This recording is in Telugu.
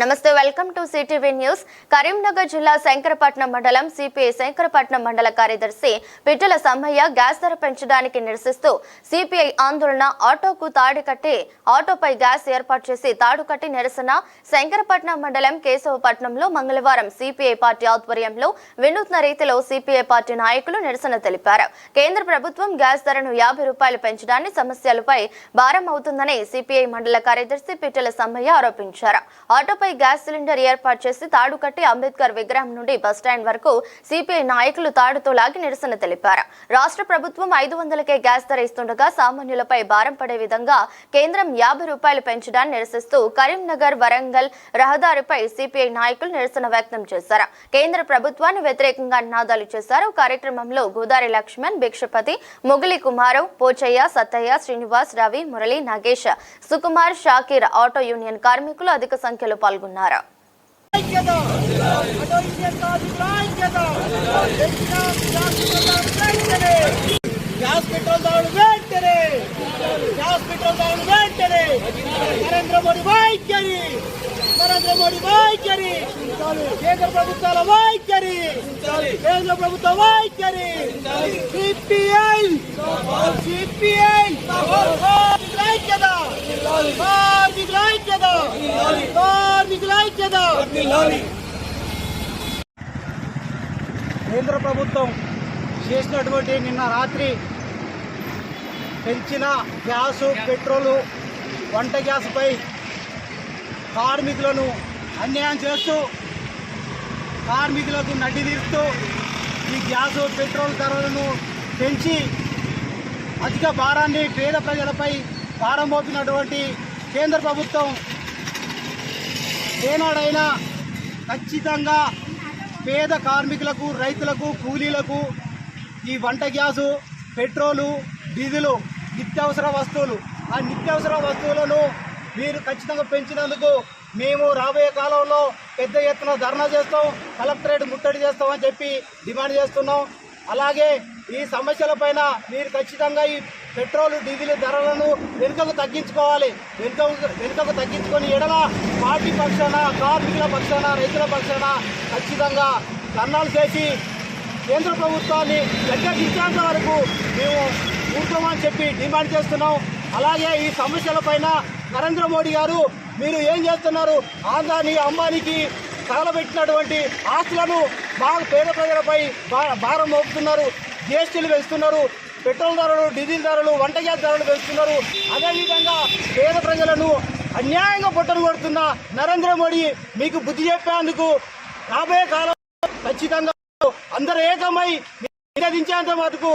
నమస్తే welcome to CTV news. Karimnagar జిల్లా శంకరపట్నం మండలం సిపిఐ శంకరపట్నం మండల కార్యదర్శి పిట్టల సమ్మయ్య గ్యాస్ ధర పెంచడానికి నిరసిస్తూ సిపిఐ ఆందోళన ఆటోకు తాడు కట్టి ఆటోపై గ్యాస్ ఏర్పాటు చేసి తాడు కట్టి నిరసన శంకరపట్నం మండలం కేశవపట్నంలో మంగళవారం సిపిఐ పార్టీ ఆధ్వర్యంలో వినూత్న రీతిలో సిపిఐ పార్టీ నాయకులు నిరసన తెలిపారు. కేంద్ర ప్రభుత్వం గ్యాస్ ధరను 50 రూపాయలు పెంచడాన్ని సమస్యలపై భారం అవుతుందని సిపిఐ మండల కార్యదర్శి పిట్టల సమ్మయ్య ఆరోపించారు. ఆటోపై గ్యాస్ సిలిండర్ ఏర్పాటు చేసి తాడు కట్టి అంబేద్కర్ విగ్రహం నుండి బస్టాండ్ వరకు సిపిఐ నాయకులు తాడుతో లాగి నిరసన తెలిపారు. రాష్ట్ర ప్రభుత్వం 500కే గ్యాస్ ధర ఇస్తుండగా సామాన్యులపై భారం పడే విధంగా కేంద్రం 50 రూపాయలు పెంచడాన్ని నిరసిస్తూ కరీంనగర్ వరంగల్ రహదారిపై సిపిఐ నాయకులు నిరసన వ్యక్తం చేశారు. కేంద్ర ప్రభుత్వాన్ని వ్యతిరేకంగా నినాదాలు చేశారు. కార్యక్రమంలో గోదారి లక్ష్మణ్, భిక్షపతి, ముగిలి కుమారవ్, పోచయ్య, సత్తయ్య, శ్రీనివాస్, రవి, మురళి, నాగేష్, సుకుమార్, షాకీర్, ఆటో యూనియన్ కార్మికులు అధిక సంఖ్యలో పాల్గొన్నారు. నరేంద్ర మోడీ వైఖరి, కేంద్ర ప్రభుత్వాల వైఖరి, కేంద్ర ప్రభుత్వ వైఖరి. సిపిఐ సిపిఐ ఐక్యత, కార్మికుల ఐక్యత, కార్మికుల ఐక్యత. కేంద్ర ప్రభుత్వం చేసినటువంటి నిన్న రాత్రి పెంచిన గ్యాసు, పెట్రోలు, వంట గ్యాస్పై కార్మికులను అన్యాయం చేస్తూ కార్మికులకు నడ్డి తీరుస్తూ ఈ గ్యాసు, పెట్రోల్ ధరలను పెంచి అధిక భారాన్ని పేద ప్రజలపై భారం మోపినటువంటి కేంద్ర ప్రభుత్వం ఏనాడైనా ఖచ్చితంగా పేద కార్మికులకు, రైతులకు, కూలీలకు ఈ వంట గ్యాసు, పెట్రోలు, డీజిలు నిత్యావసర వస్తువులు, ఆ నిత్యావసర వస్తువులను మీరు ఖచ్చితంగా పెంచినందుకు మేము రాబోయే కాలంలో పెద్ద ఎత్తున ధర్నా చేస్తాం, కలెక్టరేట్ ముట్టడి చేస్తామని చెప్పి డిమాండ్ చేస్తున్నాం. అలాగే ఈ సమస్యలపైన మీరు ఖచ్చితంగా ఈ పెట్రోల్, డీజిల్ ధరలను వెనుకకు తగ్గించుకోవాలి. వెనుకకు తగ్గించుకొని ఎడల పార్టీ పక్షాన, కార్మికుల పక్షాన, రైతుల పక్షాన ఖచ్చితంగా ధర్నాలు చేసి కేంద్ర ప్రభుత్వాన్ని గట్టెక్కించేంత వరకు మేము ఊరుకోమని చెప్పి డిమాండ్ చేస్తున్నాం. అలాగే ఈ సమస్యలపైన నరేంద్ర మోడీ గారు మీరు ఏం చేస్తున్నారు? ఆదాని, అంబానీకి తగలబెట్టినటువంటి ఆస్తులను బాగా పేద ప్రజలపై భారం మోపుతున్నారు. జిఎస్టీలు పెంచుతున్నారు, పెట్రోల్ ధరలు, డీజిల్ ధరలు, వంట గ్యాస్ ధరలు పెంచుతున్నారు. అదేవిధంగా పేద ప్రజలను అన్యాయంగా పొట్టను కొడుతున్న నరేంద్ర మోడీ మీకు బుద్ధి చెప్పేందుకు రాబోయే కాలం ఖచ్చితంగా అందరూ ఏకమై నిరోధించేంత వరకు